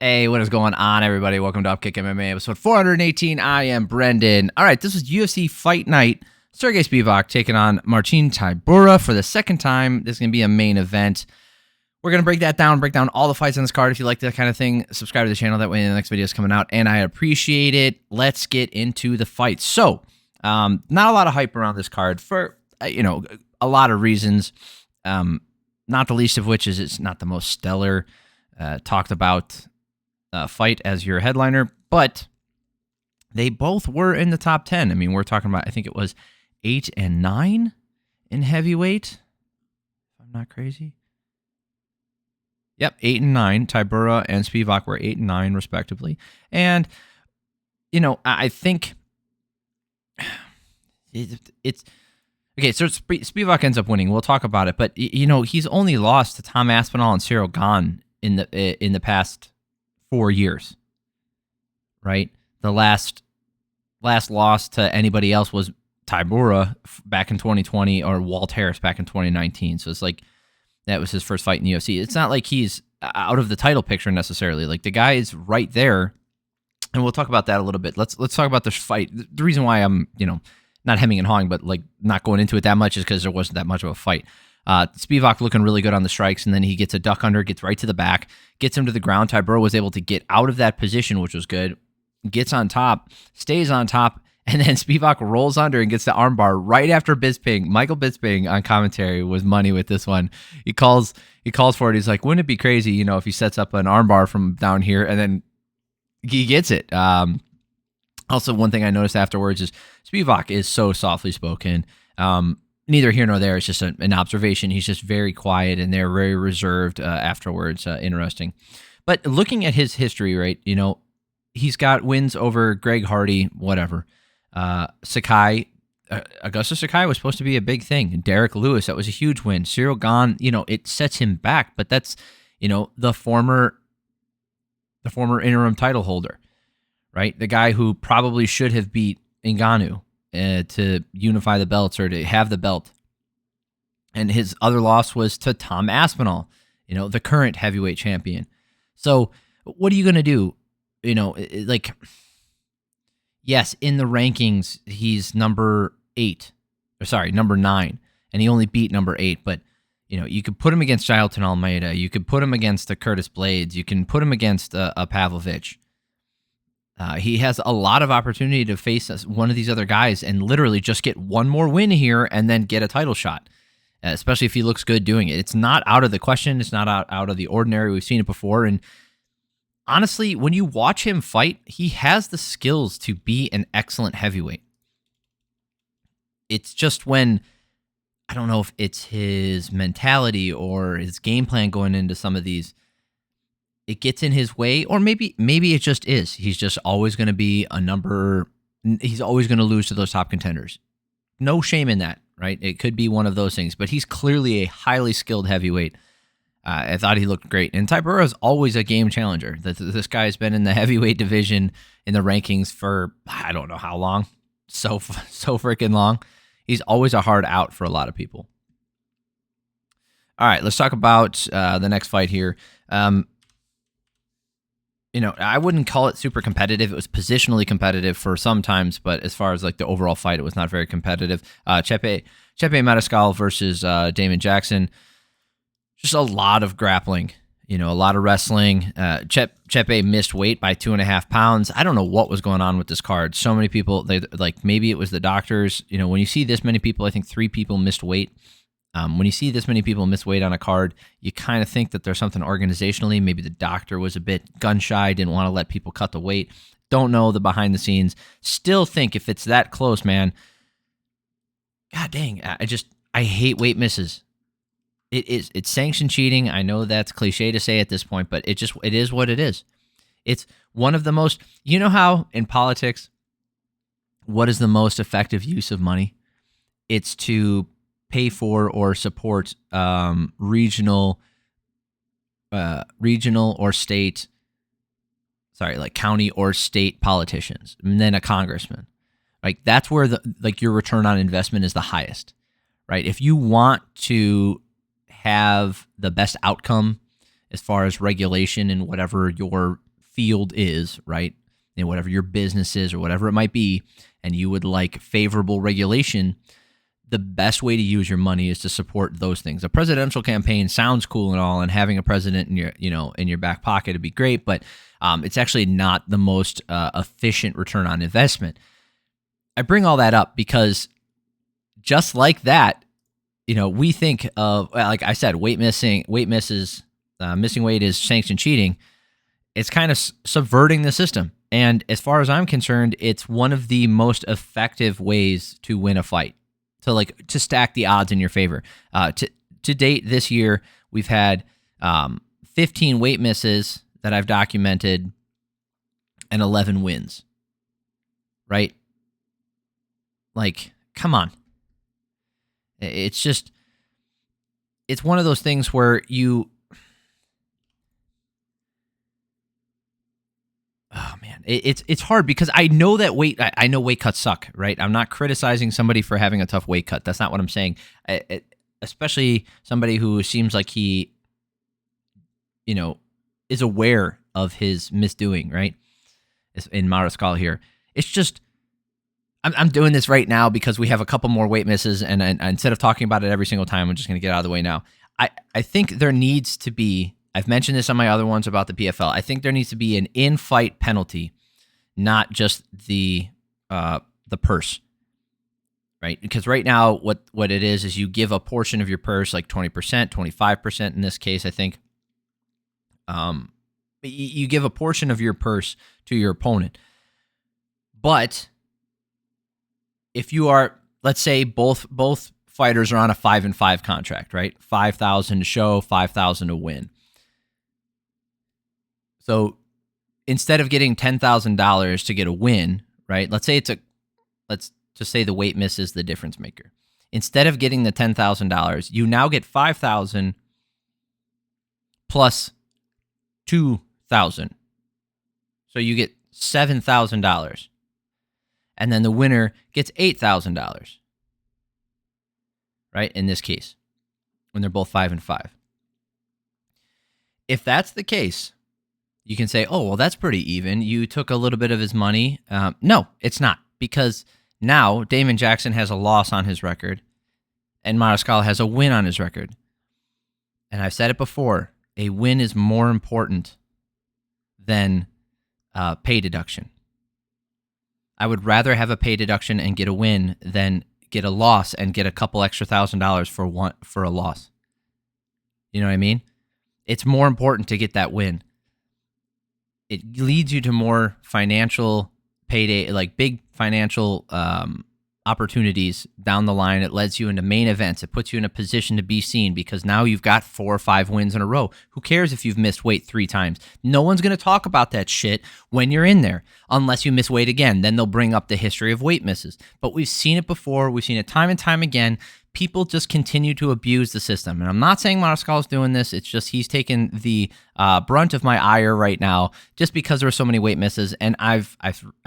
Hey, what is going on, everybody? Welcome to Upkick MMA, episode 418. I am Brendan. All right, this is UFC Fight Night. Serghei Spivac taking on Marcin Tybura for the second time. This is going to be a main event. We're going to break down all the fights on this card. If you like that kind of thing, subscribe to the channel. That way the next video is coming out, and I appreciate it. Let's get into the fight. So, not a lot of hype around this card for, a lot of reasons, not the least of which is it's not the most stellar talked about fight as your headliner, but they both were in the top 10. I mean, we're talking about, I think it was 8 and 9 in heavyweight, if I'm not crazy. Yep, 8 and 9. Tybura and Spivac were 8 and 9, respectively. And, I think it's okay. So Spivac ends up winning. We'll talk about it, but he's only lost to Tom Aspinall and Serghei in the past 4 years, right? The last loss to anybody else was Tybura back in 2020 or Walt Harris back in 2019. So it's like that was his first fight in the UFC. It's not like he's out of the title picture necessarily. Like the guy is right there, and we'll talk about that a little bit. Let's talk about this fight. The reason why I'm not hemming and hawing, but like not going into it that much is because there wasn't that much of a fight. Spivac looking really good on the strikes, and then he gets a duck under, gets right to the back, gets him to the ground. Tybura was able to get out of that position, which was good. Gets on top, stays on top, and then Spivac rolls under and gets the armbar right after Bisping. Michael Bisping on commentary was money with this one. He calls for it. He's like, wouldn't it be crazy, if he sets up an armbar from down here, and then he gets it. Also, one thing I noticed afterwards is Spivac is so softly spoken. Neither here nor there. It's just an observation. He's just very quiet, and they're very reserved afterwards. Interesting. But looking at his history, right, he's got wins over Greg Hardy, whatever. Sakai, Augusto Sakai was supposed to be a big thing. Derek Lewis, that was a huge win. Cyril Gane, it sets him back, but that's, the former interim title holder, right? The guy who probably should have beat Ngannou to unify the belts or to have the belt. And his other loss was to Tom Aspinall, the current heavyweight champion. So what are you going to do? Yes, in the rankings, he's number 9, and he only beat number 8. But, you could put him against Jailton Almeida. You could put him against the Curtis Blades. You can put him against a Pavlovich. He has a lot of opportunity to face one of these other guys and literally just get one more win here and then get a title shot, especially if he looks good doing it. It's not out of the question. It's not out of the ordinary. We've seen it before. And honestly, when you watch him fight, he has the skills to be an excellent heavyweight. It's just when, I don't know if it's his mentality or his game plan going into some of these, it gets in his way, or maybe it just is. He's just always going to be he's always going to lose to those top contenders. No shame in that, right? It could be one of those things, but he's clearly a highly skilled heavyweight. I thought he looked great. And Tybura is always a game challenger. This guy's been in the heavyweight division in the rankings for, I don't know how long, so freaking long. He's always a hard out for a lot of people. All right, let's talk about the next fight here. I wouldn't call it super competitive. It was positionally competitive for some times, but as far as like the overall fight, it was not very competitive. Chepe Mariscal versus Damon Jackson. Just a lot of grappling, a lot of wrestling. Chepe missed weight by 2.5 pounds. I don't know what was going on with this card. So many people, maybe it was the doctors. When you see this many people, I think 3 people missed weight. When you see this many people miss weight on a card, you kind of think that there's something organizationally. Maybe the doctor was a bit gun-shy, didn't want to let people cut the weight. Don't know the behind the scenes. Still think if it's that close, man, God dang, I hate weight misses. It's sanctioned cheating. I know that's cliche to say at this point, but it is what it is. It's one of the most, how in politics, what is the most effective use of money? It's to pay for or support regional or state, county or state politicians, and then a congressman. Like that's where your return on investment is the highest, right? If you want to have the best outcome as far as regulation and whatever your field is, right? Whatever your business is or whatever it might be, and you would like favorable regulation, the best way to use your money is to support those things. A presidential campaign sounds cool and all, and having a president in your back pocket would be great, but it's actually not the most efficient return on investment. I bring all that up because just like that, we think of, like I said, missing weight is sanctioned cheating. It's kind of subverting the system. And as far as I'm concerned, it's one of the most effective ways to win a fight, to stack the odds in your favor. To date this year, we've had 15 weight misses that I've documented and 11 wins. Right? Like, come on. It's one of those things where oh man, it's hard because I know that I know weight cuts suck, right? I'm not criticizing somebody for having a tough weight cut. That's not what I'm saying. Especially somebody who seems like he, is aware of his misdoing, right? In Mariscal here. It's just, I'm doing this right now because we have a couple more weight misses, and instead of talking about it every single time, I'm just going to get out of the way now. I think there needs to be, I've mentioned this on my other ones about the PFL, I think there needs to be an in-fight penalty, not just the purse, right? Because right now, what it is you give a portion of your purse, like 20%, 25% in this case, I think. You give a portion of your purse to your opponent. But if you are, let's say both fighters are on a 5-5 contract, right? 5,000 to show, 5,000 to win. So instead of getting $10,000 to get a win, right? Let's just say the weight miss is the difference maker. Instead of getting the $10,000, you now get $5,000 plus $2,000. So you get $7,000. And then the winner gets $8,000. Right? In this case, when they're both 5-5. If that's the case, you can say, oh, well, that's pretty even. You took a little bit of his money. No, it's not. Because now Damon Jackson has a loss on his record and Mariscal has a win on his record. And I've said it before, a win is more important than pay deduction. I would rather have a pay deduction and get a win than get a loss and get a couple extra $1,000s for a loss. You know what I mean? It's more important to get that win. It leads you to more financial payday, like big financial opportunities down the line. It lets you into main events. It puts you in a position to be seen because now you've got 4 or 5 wins in a row. Who cares if you've missed weight 3 times? No one's going to talk about that shit when you're in there unless you miss weight again. Then they'll bring up the history of weight misses. But we've seen it before. We've seen it time and time again. People just continue to abuse the system. And I'm not saying Mariscal is doing this. It's just he's taken the brunt of my ire right now just because there were so many weight misses. And I've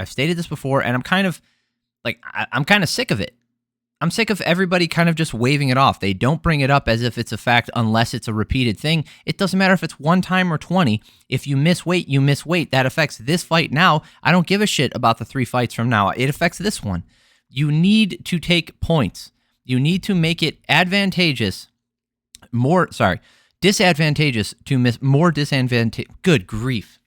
stated this before, and I'm kind of sick of it. I'm sick of everybody kind of just waving it off. They don't bring it up as if it's a fact unless it's a repeated thing. It doesn't matter if it's 1 time or 20. If you miss weight, you miss weight. That affects this fight now. I don't give a shit about the 3 fights from now. It affects this one. You need to take points. You need to make it disadvantageous to miss, more disadvantageous. Good grief.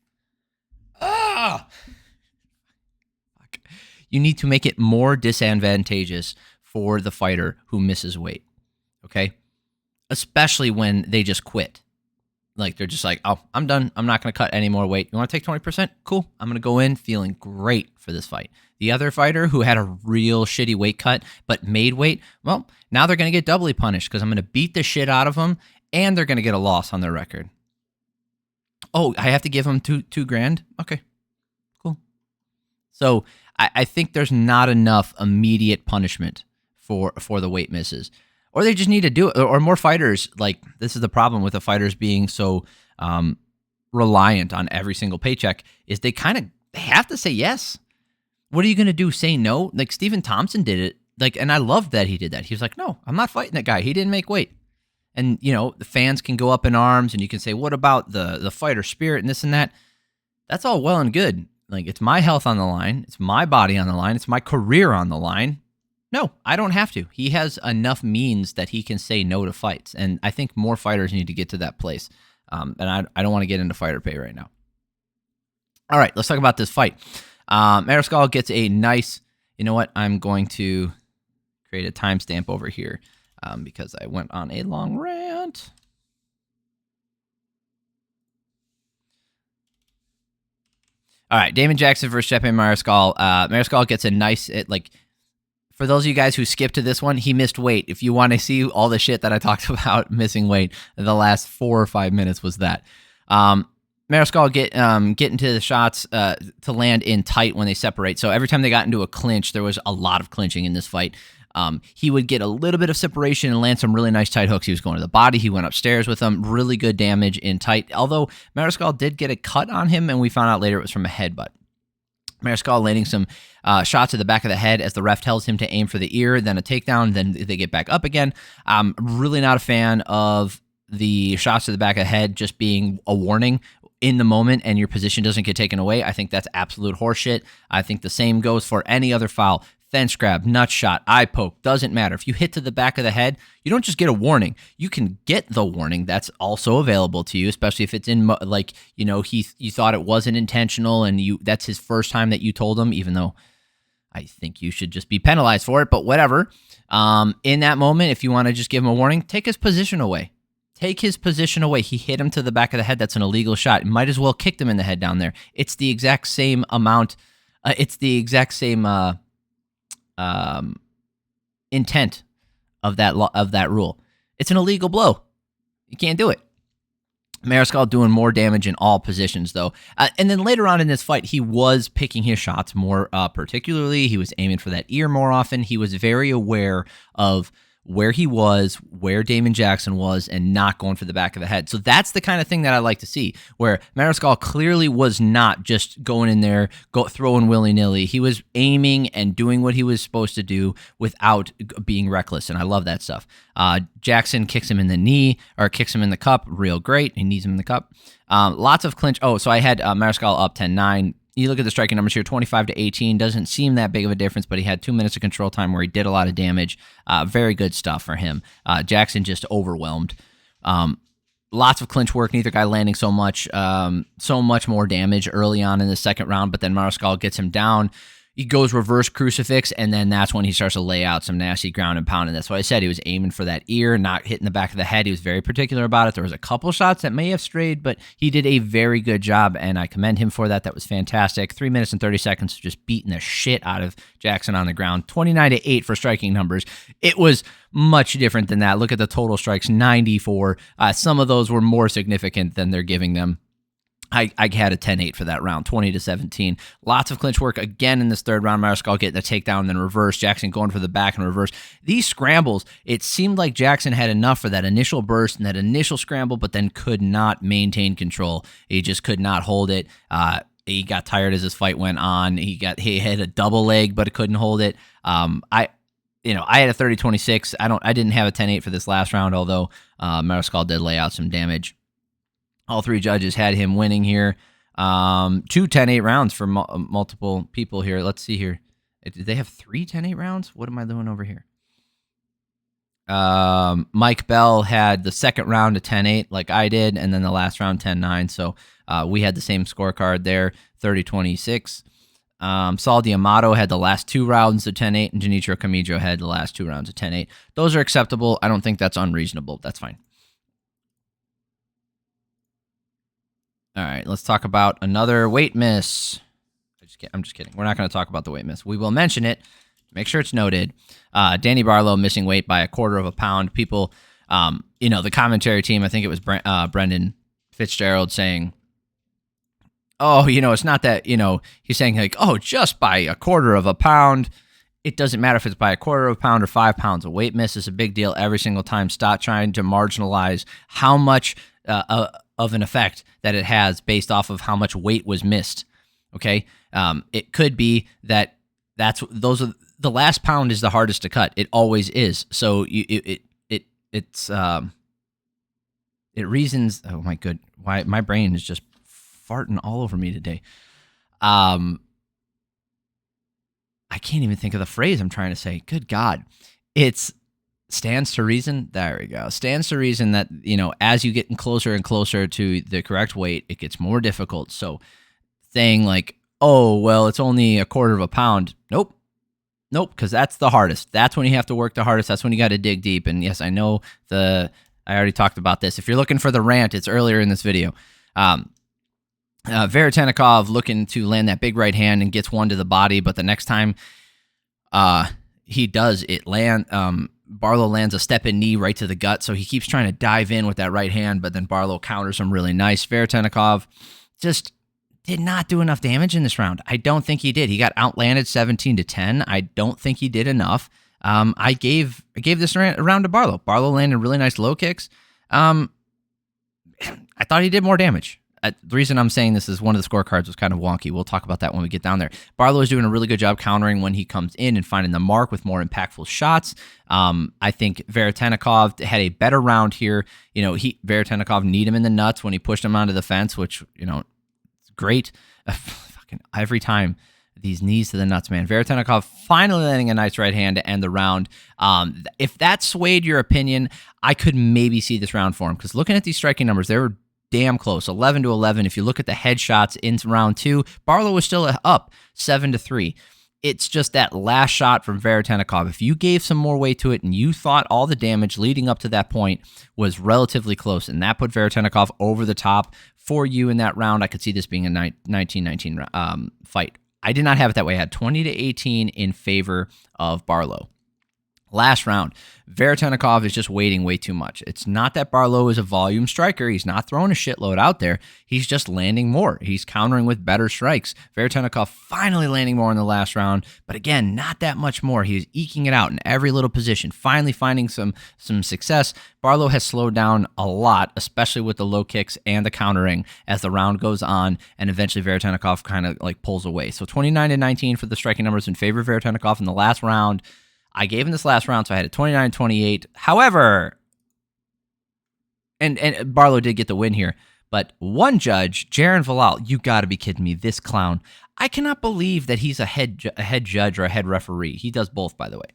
You need to make it more disadvantageous for the fighter who misses weight, okay? Especially when they just quit. Like, they're just like, oh, I'm done. I'm not going to cut any more weight. You want to take 20%? Cool. I'm going to go in feeling great for this fight. The other fighter who had a real shitty weight cut but made weight, well, now they're going to get doubly punished because I'm going to beat the shit out of them and they're going to get a loss on their record. Oh, I have to give them $2,000? Okay, cool. So I think there's not enough immediate punishment for the weight misses. Or they just need to do it. Or more fighters, like, this is the problem with the fighters being so reliant on every single paycheck, is they have to say yes. What are you going to do? Say no? Like, Stephen Thompson did it. Like, and I loved that he did that. He was like, no, I'm not fighting that guy. He didn't make weight. And, the fans can go up in arms and you can say, what about the fighter spirit and this and that? That's all well and good. Like, it's my health on the line. It's my body on the line. It's my career on the line. No, I don't have to. He has enough means that he can say no to fights. And I think more fighters need to get to that place. And I don't want to get into fighter pay right now. All right, let's talk about this fight. Mariscal gets a nice, you know what? I'm going to create a timestamp over here because I went on a long rant. All right, Damon Jackson versus Chepe Mariscal. Mariscal gets a nice, for those of you guys who skipped to this one, he missed weight. If you want to see all the shit that I talked about missing weight, the last 4 or 5 minutes was that. Mariscal get into the shots to land in tight when they separate. So every time they got into a clinch, there was a lot of clinching in this fight. He would get a little bit of separation and land some really nice tight hooks. He was going to the body. He went upstairs with them. Really good damage in tight. Although Mariscal did get a cut on him, and we found out later it was from a headbutt. Mariscal landing some shots to the back of the head as the ref tells him to aim for the ear, then a takedown, then they get back up again. I'm really not a fan of the shots to the back of the head just being a warning in the moment and your position doesn't get taken away. I think that's absolute horseshit. I think the same goes for any other foul. Fence grab, nut shot, eye poke, doesn't matter. If you hit to the back of the head, you don't just get a warning. You can get the warning. That's also available to you, especially if it's in, you thought it wasn't intentional and that's his first time that you told him, even though I think you should just be penalized for it, but whatever. In that moment, if you want to just give him a warning, take his position away. Take his position away. He hit him to the back of the head. That's an illegal shot. Might as well kicked him in the head down there. It's the exact same amount. It's the exact same intent of that rule. It's an illegal blow. You can't do it. Mariscal doing more damage in all positions, though. And then later on in this fight, he was picking his shots more particularly. He was aiming for that ear more often. He was very aware of where he was, where Damon Jackson was, and not going for the back of the head. So that's the kind of thing that I like to see, where Mariscal clearly was not just going in there, throwing willy-nilly. He was aiming and doing what he was supposed to do without being reckless, and I love that stuff. Jackson kicks him in the knee, or kicks him in the cup, real great. He knees him in the cup. Lots of clinch. Oh, so I had Mariscal up 10-9. You look at the striking numbers here, 25-18. Doesn't seem that big of a difference, but he had 2 minutes of control time where he did a lot of damage. Very good stuff for him. Jackson just overwhelmed. Lots of clinch work. Neither guy landing so much more damage early on in the second round, but then Mariscal gets him down. He goes reverse crucifix, and then that's when he starts to lay out some nasty ground and pound. And that's why I said he was aiming for that ear, not hitting the back of the head. He was very particular about it. There was a couple shots that may have strayed, but he did a very good job, and I commend him for that. That was fantastic. 3 minutes and 30 seconds just beating the shit out of Jackson on the ground. 29-8 for striking numbers. It was much different than that. Look at the total strikes, 94. Some of those were more significant than they're giving them. I had a 10-8 for that round, 20-17. Lots of clinch work again in this third round. Mariscal getting a takedown, then reverse. Jackson going for the back and reverse. These scrambles, it seemed like Jackson had enough for that initial burst and that initial scramble, but then could not maintain control. He just could not hold it. He got tired as his fight went on. He had a double leg, but it couldn't hold it. I had a 30-26. I didn't have a 10-8 for this last round, although Mariscal did lay out some damage. All three judges had him winning here. 2 10-8 rounds for multiple people here. Let's see here. Did they have 3 10-8 rounds? What am I doing over here? Mike Bell had the second round a 10-8 like I did, and then the last round 10-9. So we had the same scorecard there, 30-26. Saul D'Amato had the last 2 rounds of 10-8, and Genichiro Kamijo had the last 2 rounds of 10-8. Those are acceptable. I don't think that's unreasonable. That's fine. All right, let's talk about another weight miss. I'm just kidding. We're not going to talk about the weight miss. We will mention it. Make sure it's noted. Danny Barlow missing weight by 1/4 pound. People, the commentary team, I think it was Brendan Fitzgerald saying, oh, it's not that, he's saying like, oh, just by 1/4 pound. It doesn't matter if it's by 1/4 pound or 5 pounds. A weight miss is a big deal every single time. Stop trying to marginalize how much of an effect that it has based off of how much weight was missed. Okay, it could be that the last pound is the hardest to cut. It always is. So it reasons. Oh my good, why my brain is just farting all over me today. I can't even think of the phrase I'm trying to say. Good God. It's stands to reason. There we go. Stands to reason that, as you get closer and closer to the correct weight, it gets more difficult. So saying like, oh, well, it's only a quarter of a pound. Nope, because that's the hardest. That's when you have to work the hardest. That's when you got to dig deep. And yes, I know I already talked about this. If you're looking for the rant, it's earlier in this video. Veretennikov looking to land that big right hand and gets one to the body, but the next time he does, Barlow lands a step-in knee right to the gut, so he keeps trying to dive in with that right hand, but then Barlow counters him really nice. Veretennikov just did not do enough damage in this round. I don't think he did. He got outlanded 17-10. I don't think he did enough. I gave this round to Barlow. Barlow landed really nice low kicks. I thought he did more damage. The reason I'm saying this is one of the scorecards was kind of wonky. We'll talk about that when we get down there. Barlow is doing a really good job countering when he comes in and finding the mark with more impactful shots. I think Veretennikov had a better round here. Veretennikov kneed him in the nuts when he pushed him onto the fence, which, it's great. Fucking every time, these knees to the nuts, man. Veretennikov finally landing a nice right hand to end the round. If that swayed your opinion, I could maybe see this round for him, because looking at these striking numbers, they were damn close, 11-11. If you look at the headshots into round 2, Barlow was still up 7-3. It's just that last shot from Veretennikov. If you gave some more weight to it and you thought all the damage leading up to that point was relatively close, and that put Veretennikov over the top for you in that round, I could see this being a 19-19 fight. I did not have it that way. I had 20-18 in favor of Barlow. Last round, Veretennikov is just waiting way too much. It's not that Barlow is a volume striker. He's not throwing a shitload out there. He's just landing more. He's countering with better strikes. Veretennikov finally landing more in the last round, but again, not that much more. He's eking it out in every little position, finally finding some success. Barlow has slowed down a lot, especially with the low kicks and the countering as the round goes on, and eventually Veretennikov kind of like pulls away. So 29-19 for the striking numbers in favor of Veretennikov in the last round. I gave him this last round, so I had it 29-28. However, and Barlow did get the win here, but one judge, Jaron Valal, you got to be kidding me, this clown. I cannot believe that he's a head judge or a head referee. He does both, by the way.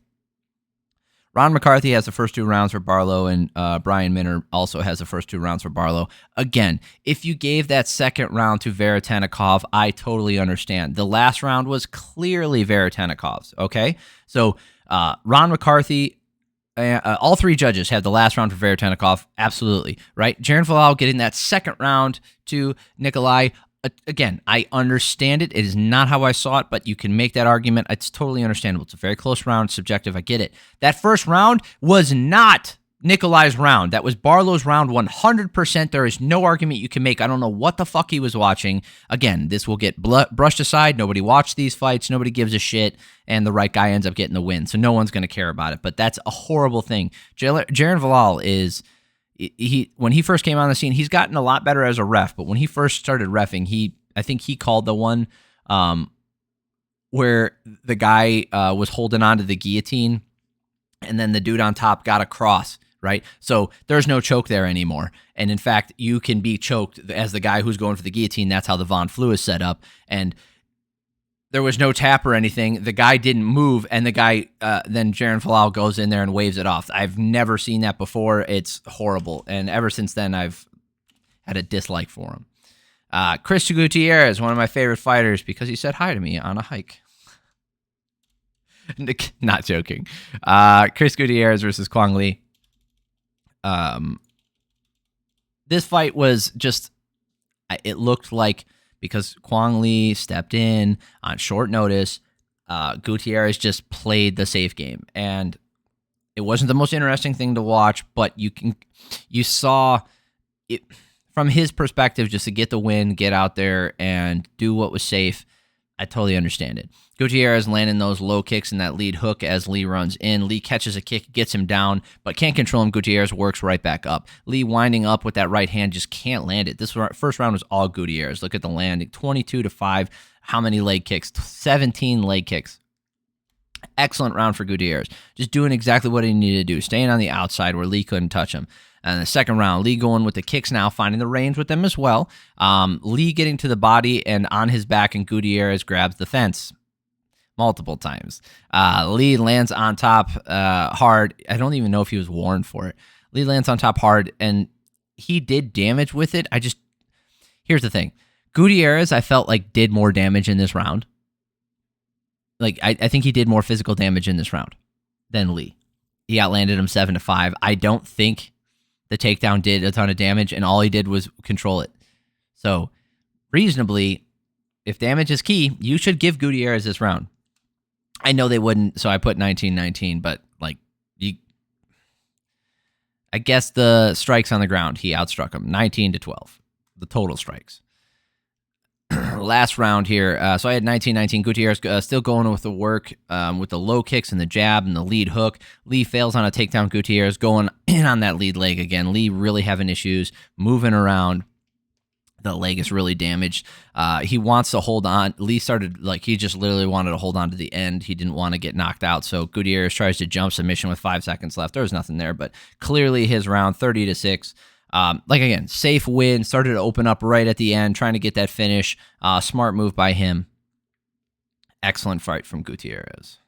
Ron McCarthy has the first 2 rounds for Barlow, and Brian Minner also has the first 2 rounds for Barlow. Again, if you gave that second round to Veretennikov, I totally understand. The last round was clearly Veretennikov's, okay? So Ron McCarthy, all 3 judges have the last round for Veretennikov, absolutely, right? Jaron Valal getting that second round to Nikolay. Again, I understand it. It is not how I saw it, but you can make that argument. It's totally understandable. It's a very close round, subjective. I get it. That first round was not Nikolay's round. That was Barlow's round 100%. There is no argument you can make. I don't know what the fuck he was watching. Again, this will get brushed aside. Nobody watched these fights. Nobody gives a shit, and the right guy ends up getting the win. So no one's going to care about it, but that's a horrible thing. Jaron Valal is... when he first came on the scene, he's gotten a lot better as a ref, but when he first started reffing, I think he called the one where the guy was holding onto the guillotine, and then the dude on top got across, right? So there's no choke there anymore. And in fact, you can be choked as the guy who's going for the guillotine. That's how the Von Flue is set up. And there was no tap or anything. The guy didn't move, and the guy, then Jaron Valal goes in there and waves it off. I've never seen that before. It's horrible. And ever since then, I've had a dislike for him. Chris Gutierrez, one of my favorite fighters, because he said hi to me on a hike. Not joking. Chris Gutierrez versus Quang Lee. This fight was just, it looked like, because Quang Lee stepped in on short notice, Gutierrez just played the safe game. And it wasn't the most interesting thing to watch, but you saw it from his perspective, just to get the win, get out there and do what was safe. I totally understand it. Gutierrez landing those low kicks and that lead hook as Lee runs in. Lee catches a kick, gets him down, but can't control him. Gutierrez works right back up. Lee winding up with that right hand, just can't land it. This first round was all Gutierrez. Look at the landing, 22-5. How many leg kicks? 17 leg kicks. Excellent round for Gutierrez. Just doing exactly what he needed to do, staying on the outside where Lee couldn't touch him. And the second round, Lee going with the kicks now, finding the range with them as well. Lee getting to the body and on his back, and Gutierrez grabs the fence multiple times. Lee lands on top hard. I don't even know if he was warned for it. Lee lands on top hard, and he did damage with it. Here's the thing. Gutierrez, I felt like, did more damage in this round. Like, I think he did more physical damage in this round than Lee. He outlanded him 7-5. I don't think the takedown did a ton of damage, and all he did was control it. So, reasonably, if damage is key, you should give Gutierrez this round. I know they wouldn't, so I put 19-19, but, like, I guess the strikes on the ground, he outstruck him 19-12, the total strikes. Last round here, so I had 19-19. Gutierrez still going with the work with the low kicks and the jab and the lead hook. Lee fails on a takedown. Gutierrez going in on that lead leg again. Lee really having issues moving around. The leg is really damaged. He wants to hold on. Lee started, like, he just literally wanted to hold on to the end. He didn't want to get knocked out. So Gutierrez tries to jump submission with 5 seconds left. There was nothing there, but clearly his round 30-6. Like, again, safe win, started to open up right at the end, trying to get that finish. Smart move by him. Excellent fight from Gutierrez.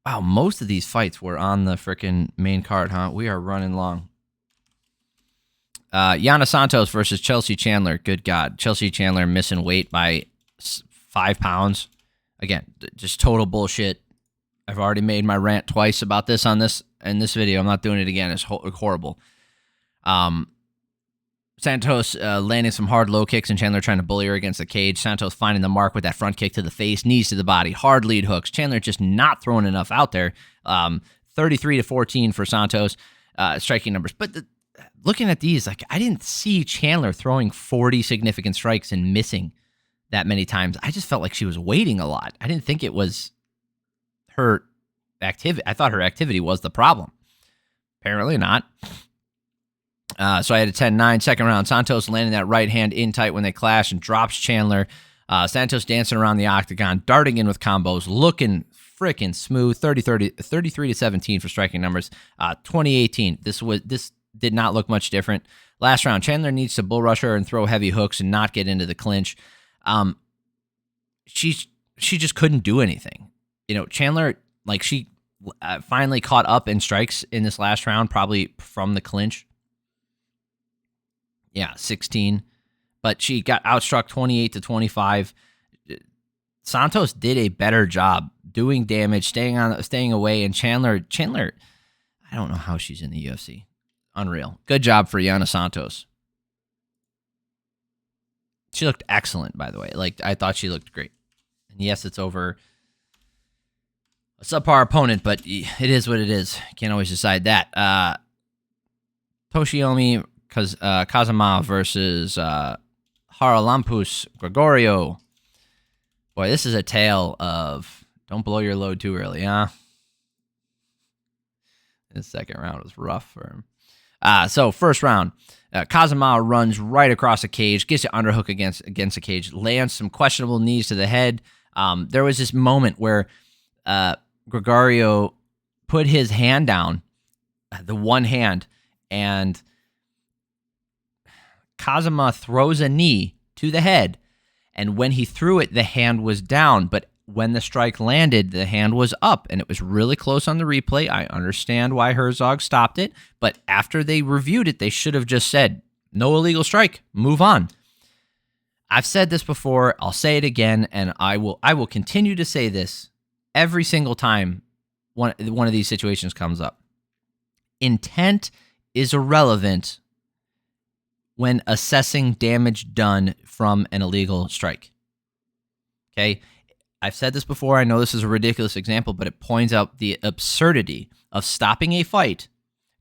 Wow, most of these fights were on the freaking main card, huh? We are running long. Yana Santos versus Chelsea Chandler. Good God. Chelsea Chandler missing weight by 5 pounds. Again, just total bullshit. I've already made my rant twice about this in this video. I'm not doing it again. It's horrible. Santos landing some hard low kicks and Chandler trying to bully her against the cage. Santos finding the mark with that front kick to the face, knees to the body, hard lead hooks. Chandler just not throwing enough out there. 33-14 for Santos striking numbers. But looking at these, like, I didn't see Chandler throwing 40 significant strikes and missing that many times. I just felt like she was waiting a lot. I didn't think it was her activity. I thought her activity was the problem. Apparently not. So I had a 10-9 second round. Santos landing that right hand in tight when they clash and drops Chandler. Santos dancing around the octagon, darting in with combos, looking freaking smooth. 33-17 for striking numbers. 2018. This did not look much different. Last round, Chandler needs to bull rush her and throw heavy hooks and not get into the clinch. She just couldn't do anything. You know, Chandler, like, she finally caught up in strikes in this last round, probably from the clinch. Yeah, 16. But she got outstruck 28-25. Santos did a better job doing damage, staying away, and Chandler, I don't know how she's in the UFC. Unreal. Good job for Yana Santos. She looked excellent, by the way. Like, I thought she looked great. And yes, it's over a subpar opponent, but it is what it is. Can't always decide that. Toshiomi Kazama versus Charalampos Grigoriou. Boy, this is a tale of don't blow your load too early, huh? This second round was rough for him. So first round, Kazama runs right across the cage, gets an underhook against the cage, lands some questionable knees to the head. There was this moment where Grigoriou put his hand down, the one hand, and Kazama throws a knee to the head, and when he threw it, the hand was down, but when the strike landed, the hand was up, and it was really close on the replay. I understand why Herzog stopped it, but after they reviewed it, they should have just said, no illegal strike, move on. I've said this before, I'll say it again, and I will continue to say this every single time one of these situations comes up. Intent is irrelevant when assessing damage done from an illegal strike. Okay? I've said this before. I know this is a ridiculous example, but it points out the absurdity of stopping a fight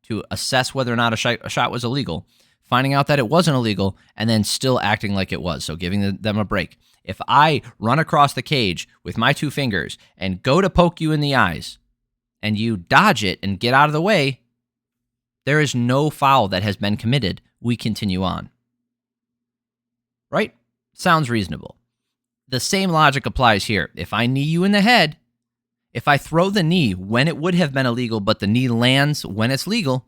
to assess whether or not a shot was illegal, finding out that it wasn't illegal, and then still acting like it was, so giving them a break. If I run across the cage with my 2 fingers and go to poke you in the eyes, and you dodge it and get out of the way, there is no foul that has been committed. We continue on. Right? Sounds reasonable. The same logic applies here. If I knee you in the head If I throw the knee when it would have been illegal, but the knee lands when it's legal,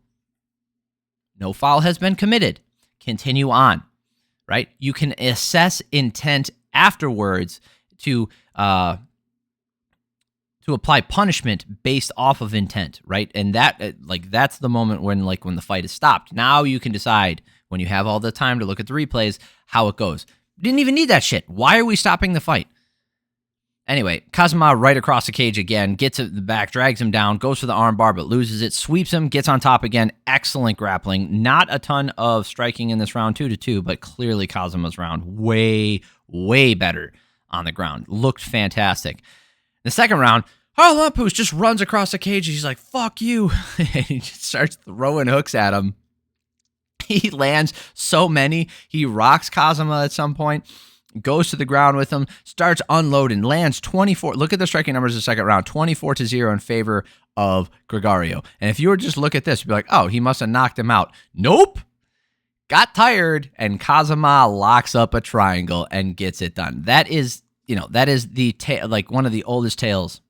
no foul has been committed. Continue on, right? You can assess intent afterwards to apply punishment based off of intent, right? And that, that's the moment when the fight is stopped. Now you can decide, when you have all the time to look at the replays, how it goes. Didn't even need that shit. Why are we stopping the fight? Anyway, Kazama right across the cage again, gets at the back, drags him down, goes for the armbar, but loses it, sweeps him, gets on top again. Excellent grappling. Not a ton of striking in this round, 2-2, but clearly Kazama's round way, way better on the ground. Looked fantastic. The second round, Charalampos just runs across the cage. He's like, fuck you. And he just starts throwing hooks at him. He lands so many. He rocks Kazama at some point. Goes to the ground with him, starts unloading, lands 24. Look at the striking numbers of the second round, 24-0 in favor of Grigoriou. And if you were to just look at this, you'd be like, oh, he must have knocked him out. Nope. Got tired, and Kazama locks up a triangle and gets it done. That is, the one of the oldest tales.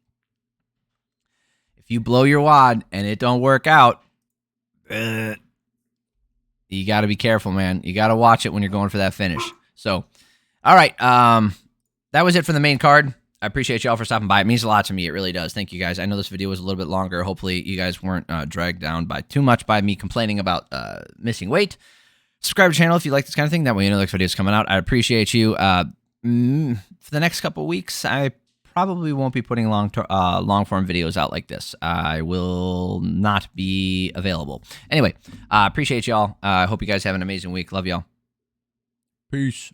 If you blow your wad and it don't work out, you got to be careful, man. You got to watch it when you're going for that finish. So, all right, that was it for the main card. I appreciate y'all for stopping by. It means a lot to me. It really does. Thank you, guys. I know this video was a little bit longer. Hopefully, you guys weren't dragged down by too much by me complaining about missing weight. Subscribe to the channel if you like this kind of thing. That way you know the next video is coming out. I appreciate you. For the next couple weeks, I probably won't be putting long-form videos out like this. I will not be available. Anyway, appreciate y'all. I hope you guys have an amazing week. Love y'all. Peace.